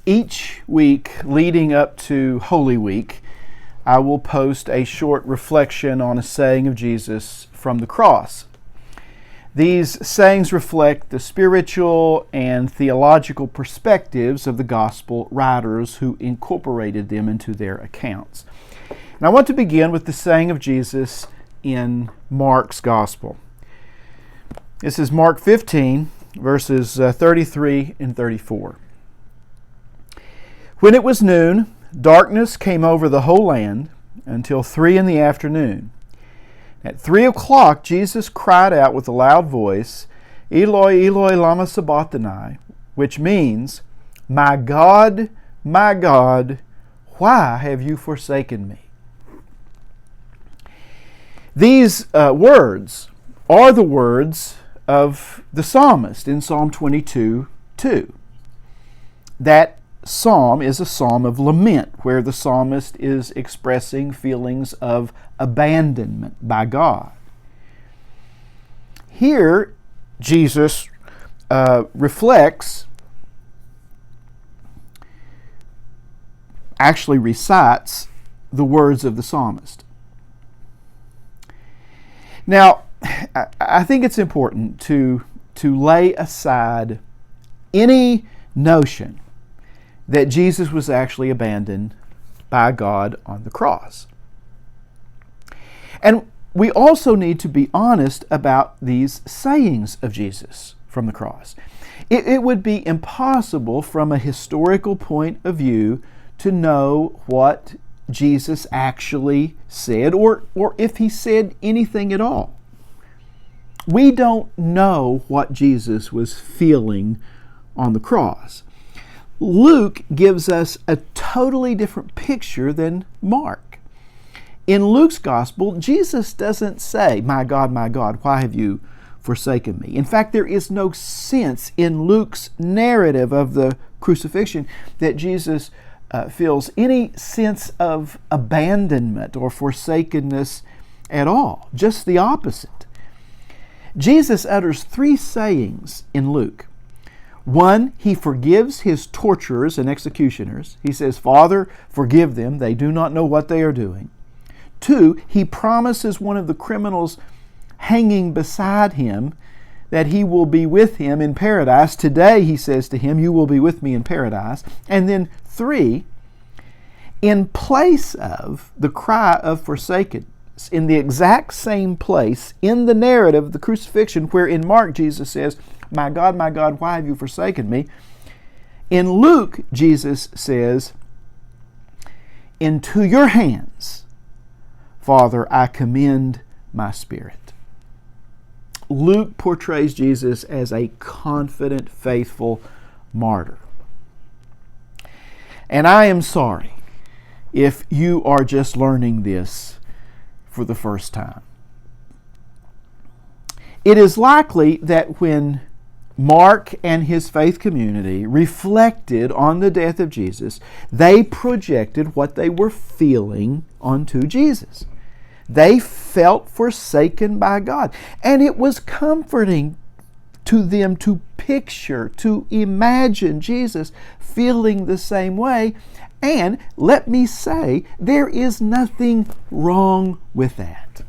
Each week leading up to Holy Week, I will post a short reflection on a saying of Jesus from the cross. These sayings reflect the spiritual and theological perspectives of the gospel writers who incorporated them into their accounts. And I want to begin with the saying of Jesus in Mark's gospel. This is Mark 15, verses 33 and 34. When it was noon, darkness came over the whole land until 3 p.m. At 3 o'clock, Jesus cried out with a loud voice, Eloi, Eloi, lama sabachthani, which means, my God, why have you forsaken me? These words are the words of the psalmist in Psalm 22:2. That psalm is a psalm of lament, where the psalmist is expressing feelings of abandonment by God. Here, Jesus actually recites the words of the psalmist. Now, I think it's important to lay aside any notion that Jesus was actually abandoned by God on the cross. And we also need to be honest about these sayings of Jesus from the cross. It would be impossible from a historical point of view to know what Jesus actually said, or if he said anything at all. We don't know what Jesus was feeling on the cross. Luke gives us a totally different picture than Mark. In Luke's gospel, Jesus doesn't say, my God, why have you forsaken me? In fact, there is no sense in Luke's narrative of the crucifixion that Jesus feels any sense of abandonment or forsakenness at all. Just the opposite. Jesus utters 3 sayings in Luke. 1, he forgives his torturers and executioners. He says, Father, forgive them. They do not know what they are doing. 2, he promises one of the criminals hanging beside him that he will be with him in paradise. Today, he says to him, you will be with me in paradise. And then 3, in place of the cry of forsakenness, in the exact same place in the narrative of the crucifixion, where in Mark Jesus says, my God, why have you forsaken me? In Luke, Jesus says, into your hands, Father, I commend my spirit. Luke portrays Jesus as a confident, faithful martyr. And I am sorry if you are just learning this for the first time. It is likely that when Mark and his faith community reflected on the death of Jesus, they projected what they were feeling onto Jesus. They felt forsaken by God. And it was comforting to them to picture, to imagine Jesus feeling the same way. And let me say, there is nothing wrong with that.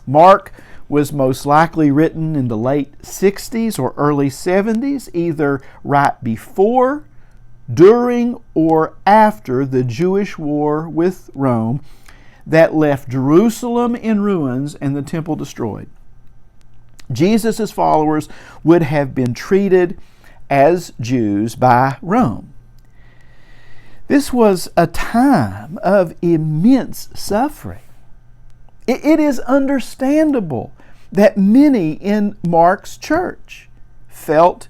Mark was most likely written in the late 60s or early 70s, either right before, during, or after the Jewish war with Rome that left Jerusalem in ruins and the temple destroyed. Jesus' followers would have been treated as Jews by Rome. This was a time of immense suffering. It is understandable that many in Mark's church felt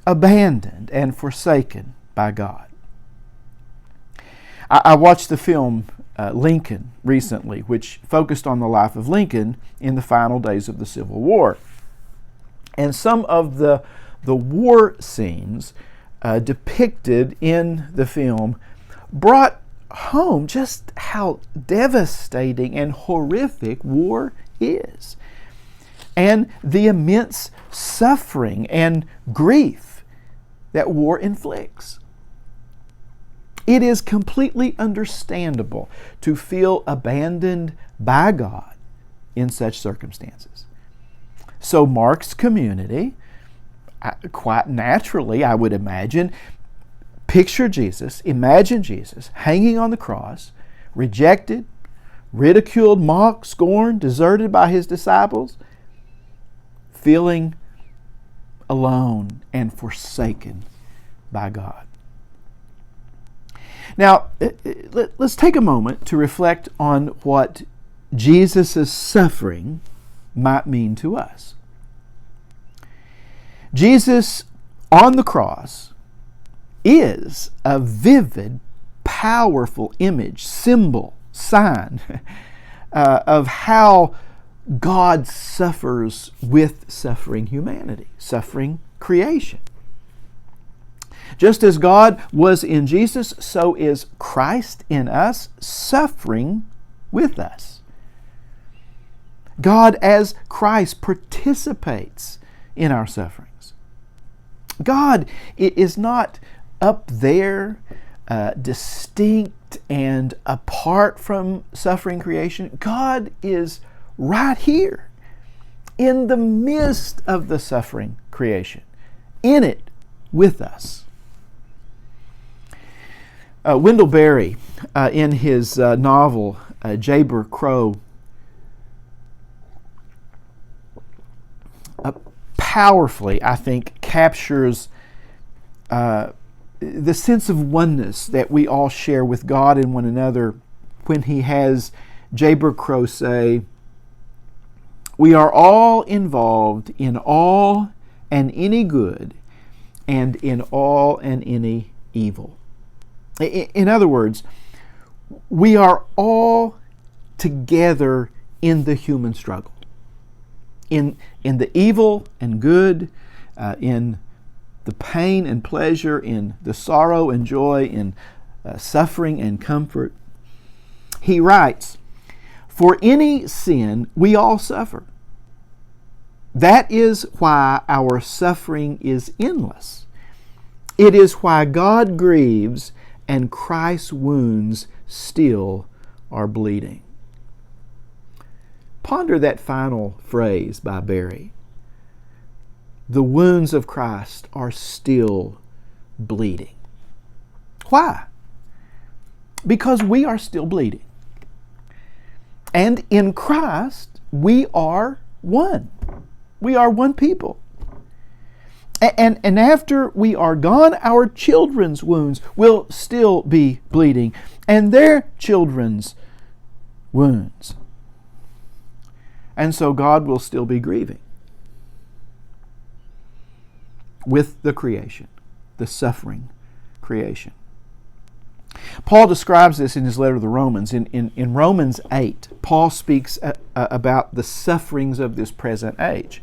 abandoned and forsaken by God. I watched the film Lincoln recently, which focused on the life of Lincoln in the final days of the Civil War. And some of the war scenes depicted in the film brought home just how devastating and horrific war is, and the immense suffering and grief that war inflicts. It is completely understandable to feel abandoned by God in such circumstances. So Mark's community, quite naturally, I would imagine, imagine Jesus hanging on the cross, rejected, ridiculed, mocked, scorned, deserted by his disciples, feeling alone and forsaken by God. Now, let's take a moment to reflect on what Jesus' suffering might mean to us. Jesus on the cross is a vivid, powerful image, symbol, sign of how God suffers with suffering humanity, suffering creation. Just as God was in Jesus, so is Christ in us, suffering with us. God as Christ participates in our sufferings. God is not up there, distinct and apart from suffering creation. God is right here in the midst of the suffering creation, in it with us. Wendell Berry, in his novel Jayber Crow, powerfully, I think, captures the sense of oneness that we all share with God and one another when he has Jayber Crow say, "We are all involved in all and any good and in all and any evil." In other words, we are all together in the human struggle, in the evil and good, in the pain and pleasure, in the sorrow and joy, in suffering and comfort. He writes, "For any sin we all suffer. That is why our suffering is endless. It is why God grieves and Christ's wounds still are bleeding." Ponder that final phrase by Berry. The wounds of Christ are still bleeding. Why? Because we are still bleeding. And in Christ, we are one. We are one people. And after we are gone, our children's wounds will still be bleeding, and their children's wounds. And so God will still be grieving with the creation, the suffering creation. Paul describes this in his letter to the Romans. In Romans 8, Paul speaks about the sufferings of this present age.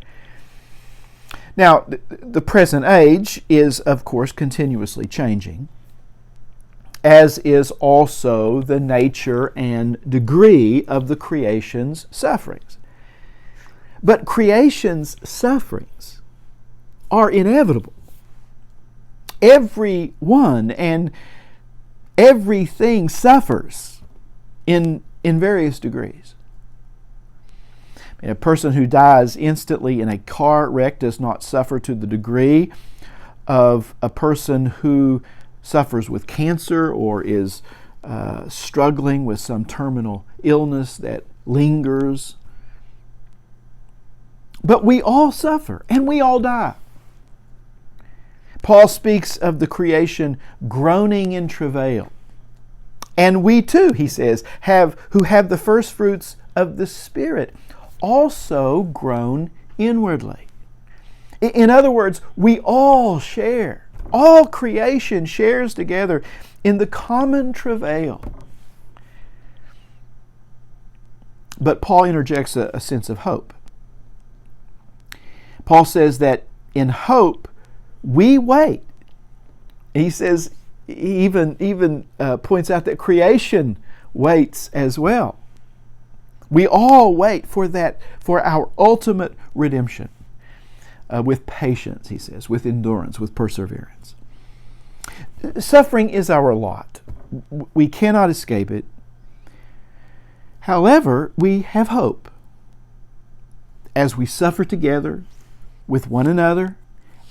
Now, the present age is, of course, continuously changing, as is also the nature and degree of the creation's sufferings. But creation's sufferings are inevitable. Everyone and everything suffers in various degrees. A person who dies instantly in a car wreck does not suffer to the degree of a person who suffers with cancer or is struggling with some terminal illness that lingers. But we all suffer and we all die. Paul speaks of the creation groaning in travail. And we too, he says, who have the first fruits of the Spirit, also groan inwardly. In other words, we all share, all creation shares together in the common travail. But Paul interjects a sense of hope. Paul says that in hope we wait. He says, he even points out that creation waits as well. We all wait for our ultimate redemption with patience, he says, with endurance, with perseverance. Suffering is our lot. We cannot escape it. However, we have hope. As we suffer together with one another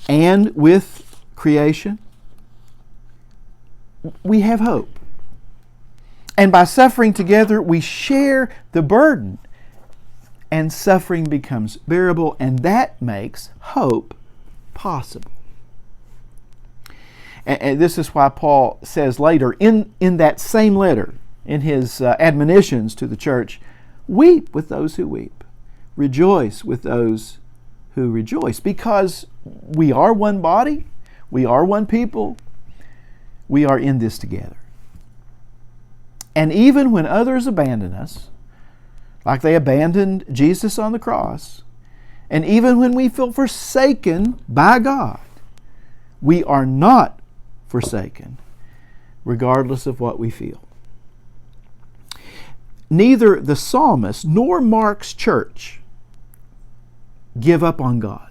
and with creation, we have hope. And by suffering together, we share the burden, and suffering becomes bearable, and that makes hope possible. And this is why Paul says later in that same letter, in his admonitions to the church, weep with those who weep, rejoice with those who rejoice, because we are one body, we are one people, we are in this together. And even when others abandon us, like they abandoned Jesus on the cross, and even when we feel forsaken by God, we are not forsaken, regardless of what we feel. Neither the psalmist nor Mark's church give up on God.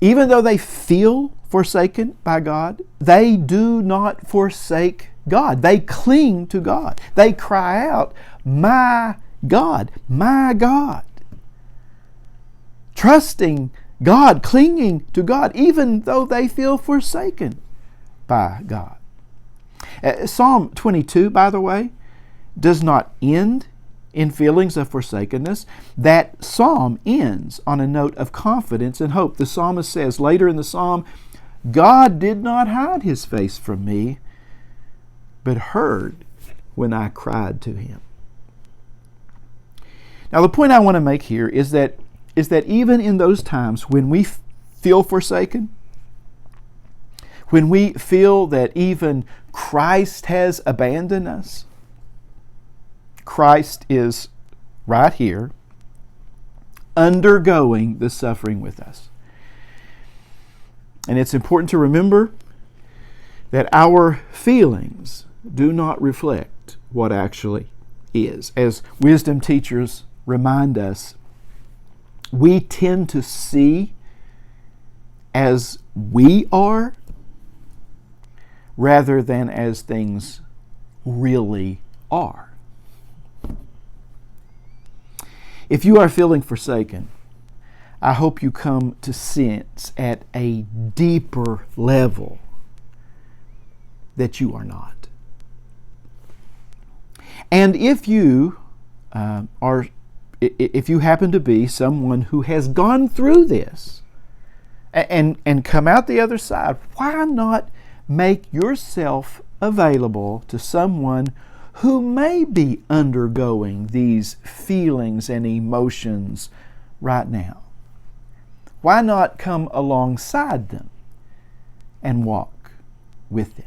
Even though they feel forsaken by God, they do not forsake God. They cling to God. They cry out, "My God, my God." Trusting God, clinging to God, even though they feel forsaken by God. Psalm 22, by the way, does not end in feelings of forsakenness. That psalm ends on a note of confidence and hope. The psalmist says later in the psalm, "God did not hide His face from me, but heard when I cried to Him." Now, the point I want to make here is that even in those times when we feel forsaken, when we feel that even Christ has abandoned us, Christ is right here, undergoing the suffering with us. And it's important to remember that our feelings do not reflect what actually is. As wisdom teachers remind us, we tend to see as we are rather than as things really are. If you are feeling forsaken, I hope you come to sense at a deeper level that you are not. And if you if you happen to be someone who has gone through this and come out the other side, why not make yourself available to someone who may be undergoing these feelings and emotions right now? Why not come alongside them and walk with them?